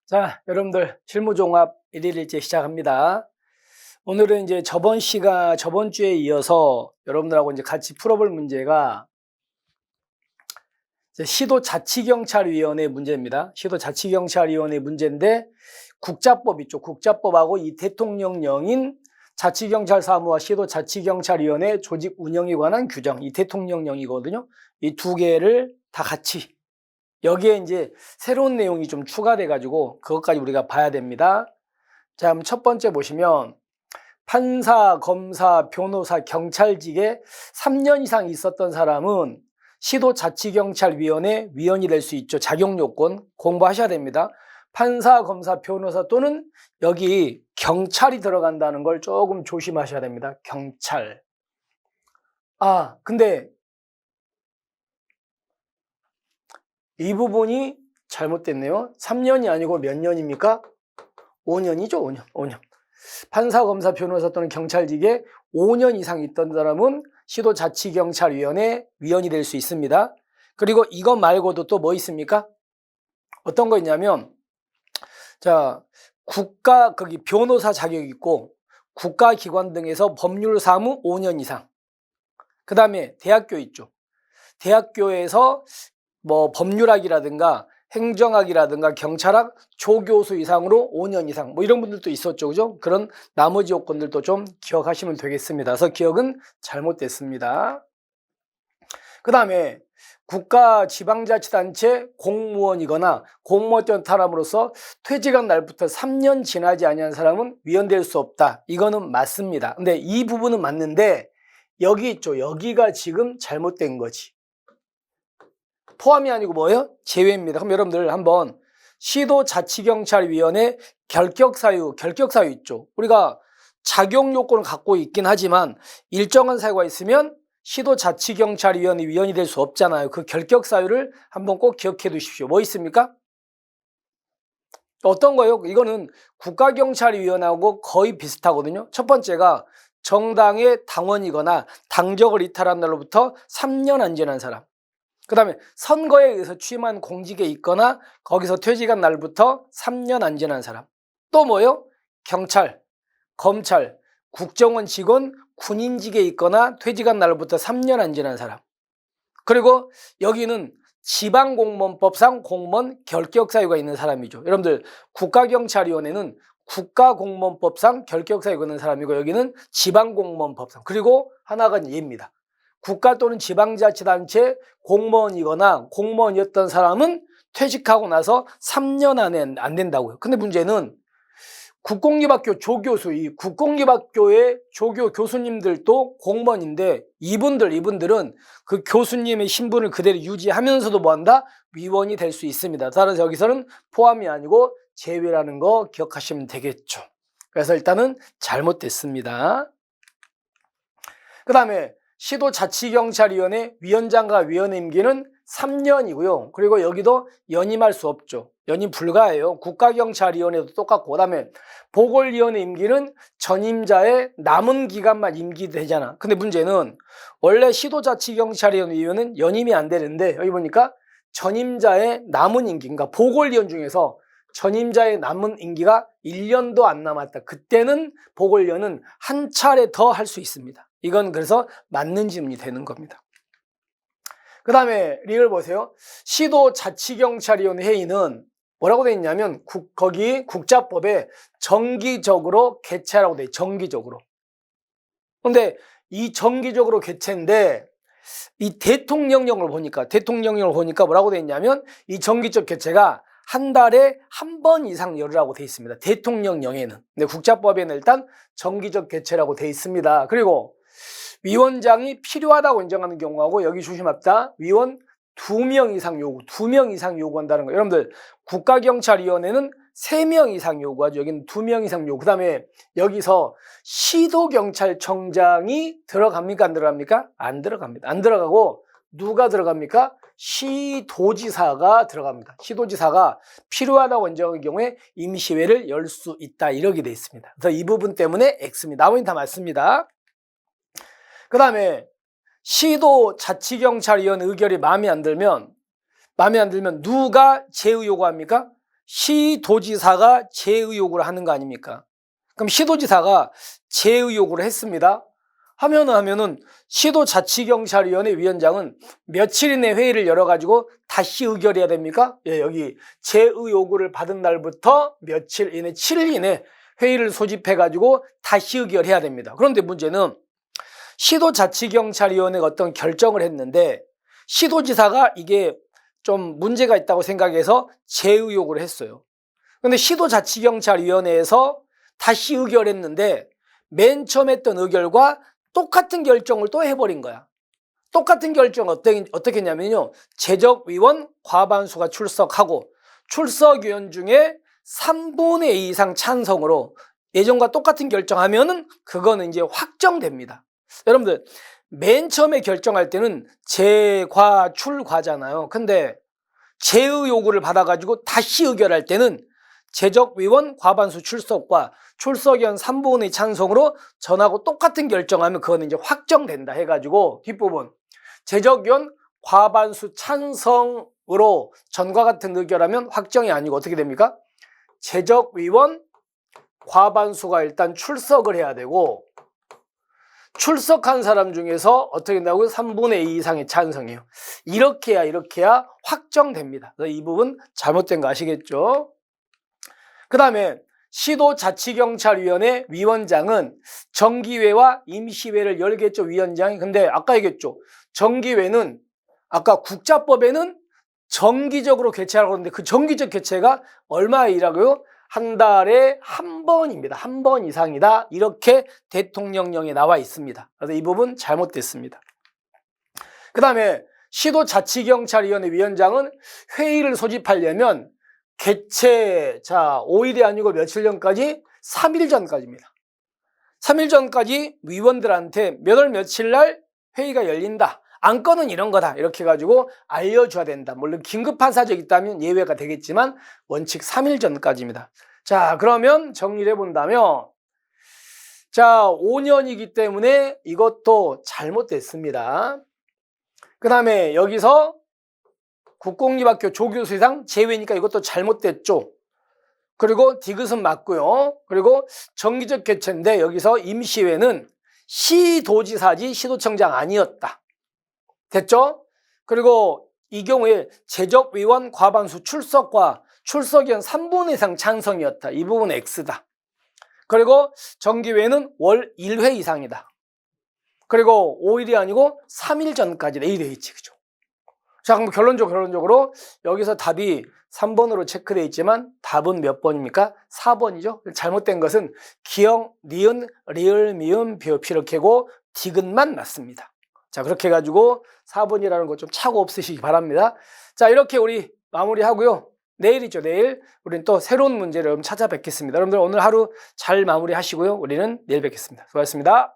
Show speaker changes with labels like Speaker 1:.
Speaker 1: 자, 여러분들 실무종합 1일1제 시작합니다. 오늘은 이제 저번 주에 이어서 여러분들하고 이제 같이 풀어볼 문제가 이제 시도자치경찰위원회 문제입니다. 시도자치경찰위원회 문제인데 국자법 있죠. 국자법하고 이 대통령령인 자치경찰사무와 시도자치경찰위원회 조직 운영에 관한 규정, 이 대통령령이거든요. 이 두 개를 다 같이 여기에 이제 새로운 내용이 좀 추가돼 가지고 그것까지 우리가 봐야 됩니다. 자, 그럼 첫 번째 보시면 판사, 검사, 변호사, 경찰직에 3년 이상 있었던 사람은 시도자치경찰위원회 위원이 될 수 있죠. 자격요건 공부하셔야 됩니다. 판사, 검사, 변호사 또는 여기 경찰이 들어간다는 걸 조금 조심하셔야 됩니다. 경찰. 근데 이 부분이 잘못됐네요. 3년이 아니고 몇 년입니까? 5년이죠. 5년. 판사, 검사, 변호사 또는 경찰직에 5년 이상 있던 사람은 시도자치경찰위원회 위원이 될 수 있습니다. 그리고 이것 말고도 또 뭐 있습니까? 어떤 거 있냐면, 자, 거기 변호사 자격 있고 국가기관 등에서 법률사무 5년 이상. 그 다음에 대학교 있죠. 대학교에서 뭐 법률학이라든가 행정학이라든가 경찰학 조교수 이상으로 5년 이상 뭐 이런 분들도 있었죠. 그죠? 그런 나머지 요건들도 좀 기억하시면 되겠습니다. 그래서 기억은 잘못됐습니다. 그 다음에 국가 지방자치단체 공무원이거나 공무원 사람으로서 퇴직한 날부터 3년 지나지 아니한 사람은 위원될 수 없다. 이거는 맞습니다. 근데 이 부분은 맞는데 여기 있죠. 여기가 지금 잘못된 거지. 포함이 아니고 뭐예요? 제외입니다. 그럼 여러분들 한번 시도자치경찰위원회 결격사유 있죠. 우리가 자격요건을 갖고 있긴 하지만 일정한 사유가 있으면 시도자치경찰위원회 위원이 될 수 없잖아요. 그 결격사유를 한번 꼭 기억해 두십시오. 뭐 있습니까? 어떤 거예요? 이거는 국가경찰위원회하고 거의 비슷하거든요. 첫 번째가 정당의 당원이거나 당적을 이탈한 날로부터 3년 안 지난 사람. 그 다음에 선거에 의해서 취임한 공직에 있거나 거기서 퇴직한 날부터 3년 안 지난 사람. 또 뭐요? 경찰, 검찰, 국정원 직원, 군인직에 있거나 퇴직한 날부터 3년 안 지난 사람. 그리고 여기는 지방공무원법상 공무원 결격사유가 있는 사람이죠. 여러분들 국가경찰위원회는 국가공무원법상 결격사유가 있는 사람이고 여기는 지방공무원법상. 그리고 하나가 얘입니다. 국가 또는 지방자치단체 공무원이거나 공무원이었던 사람은 퇴직하고 나서 3년 안에 안 된다고요. 근데 문제는 국공립학교 조교수, 이 국공립학교의 조교 교수님들도 공무원인데 이분들은 그 교수님의 신분을 그대로 유지하면서도 뭐한다? 위원이 될 수 있습니다. 따라서 여기서는 포함이 아니고 제외라는 거 기억하시면 되겠죠. 그래서 일단은 잘못됐습니다. 그 다음에 시도자치경찰위원회 위원장과 위원 임기는 3년이고요. 그리고 여기도 연임할 수 없죠. 연임 불가해요. 국가경찰위원회도 똑같고 그다음에 보궐위원회 임기는 전임자의 남은 기간만 임기되잖아. 근데 문제는 원래 시도자치경찰위원회 위원은 연임이 안 되는데 여기 보니까 전임자의 남은 임기인가 보궐위원 중에서 전임자의 남은 임기가 1년도 안 남았다. 그때는 보궐위원은 한 차례 더 할 수 있습니다. 이건 그래서 맞는 질문이 되는 겁니다. 그 다음에 리을 보세요. 시도자치경찰위원회 회의는 뭐라고 되어 있냐면 거기 국자법에 정기적으로 개최하라고 되어 있어요. 정기적으로. 그런데 이 정기적으로 개최인데 이 대통령령을 보니까 뭐라고 되어 있냐면 이 정기적 개최가 한 달에 한 번 이상 열으라고 되어 있습니다. 대통령령에는. 근데 국자법에는 일단 정기적 개최라고 되어 있습니다. 그리고 위원장이 필요하다고 인정하는 경우하고 여기 조심합니다. 위원 2명 이상 요구한다는 거예요. 여러분들 국가경찰위원회는 3명 이상 요구하죠. 여기는 2명 이상 요구. 그 다음에 여기서 시도경찰청장이 들어갑니까? 안 들어갑니까? 안 들어갑니다. 안 들어가고 누가 들어갑니까? 시도지사가 들어갑니다. 시도지사가 필요하다고 인정하는 경우에 임시회를 열 수 있다. 이렇게 돼 있습니다. 그래서 이 부분 때문에 X입니다. 나머지는 다 맞습니다. 그 다음에 시도자치경찰위원 의결이 마음에 안 들면 누가 제의 요구합니까? 시도지사가 제의 요구를 하는 거 아닙니까? 그럼 시도지사가 제의 요구를 했습니다. 하면은 시도자치경찰위원회 위원장은 며칠 이내 회의를 열어가지고 다시 의결해야 됩니까? 예, 여기 제의 요구를 받은 날부터 며칠 이내, 7일 이내 회의를 소집해가지고 다시 의결해야 됩니다. 그런데 문제는 시도자치경찰위원회가 어떤 결정을 했는데 시도지사가 이게 좀 문제가 있다고 생각해서 제의 요구를 했어요. 그런데 시도자치경찰위원회에서 다시 의결했는데 맨 처음 했던 의결과 똑같은 결정을 또 해버린 거야. 똑같은 결정은 어떻게 했냐면요. 재적위원 과반수가 출석하고 출석위원 중에 3분의 2 이상 찬성으로 예전과 똑같은 결정하면은 그거는 이제 확정됩니다. 여러분들 맨 처음에 결정할 때는 재과 출과잖아요. 근데 제의 요구를 받아가지고 다시 의결할 때는 재적위원 과반수 출석과 출석위원 3분의 2 찬성으로 전하고 똑같은 결정하면 그거는 이제 확정된다 해가지고 뒷부분 재적위원 과반수 찬성으로 전과 같은 의결하면 확정이 아니고 어떻게 됩니까? 재적위원 과반수가 일단 출석을 해야 되고 출석한 사람 중에서 어떻게 된다고요? 3분의 2 이상의 찬성이에요. 이렇게 해야 확정됩니다. 그래서 이 부분 잘못된 거 아시겠죠? 그 다음에 시도자치경찰위원회 위원장은 정기회와 임시회를 열겠죠, 위원장이. 근데 아까 얘기했죠. 정기회는 아까 국자법에는 정기적으로 개최하라고 하는데 그 정기적 개최가 얼마이라고요? 한 달에 한 번입니다. 한 번 이상이다. 이렇게 대통령령에 나와 있습니다. 그래서 이 부분 잘못됐습니다. 그 다음에 시도자치경찰위원회 위원장은 회의를 소집하려면 개최 5일이 아니고 며칠 전까지 3일 전까지입니다. 3일 전까지 위원들한테 몇 월 며칠 날 회의가 열린다. 안건은 이런 거다. 이렇게 해가지고 알려줘야 된다. 물론 긴급한 사정이 있다면 예외가 되겠지만 원칙 3일 전까지입니다. 자, 그러면 정리를 해본다면 5년이기 때문에 이것도 잘못됐습니다. 그 다음에 여기서 국공립학교 조교수 이상 제외니까 이것도 잘못됐죠. 그리고 디귿은 맞고요. 그리고 정기적 개최인데 여기서 임시회는 시도지사지 시도청장 아니었다. 됐죠? 그리고 이 경우에 재적위원 과반수 출석과 출석위원 3분의 2 이상 찬성이었다. 이 부분은 X다. 그리고 정기회는 월 1회 이상이다. 그리고 5일이 아니고 3일 전까지다. 이래 있지, 그죠? 자, 그럼 결론적으로 여기서 답이 3번으로 체크되어 있지만 답은 몇 번입니까? 4번이죠. 잘못된 것은 기역, 니은, 리을, 미음, 비읍 이렇게 고 디귿만 맞습니다. 자, 그렇게 해가지고 4번이라는 거 좀 착오 없으시기 바랍니다. 자, 이렇게 우리 마무리하고요. 내일이죠. 내일 우리는 또 새로운 문제를 찾아뵙겠습니다. 여러분들 오늘 하루 잘 마무리하시고요. 우리는 내일 뵙겠습니다. 수고하셨습니다.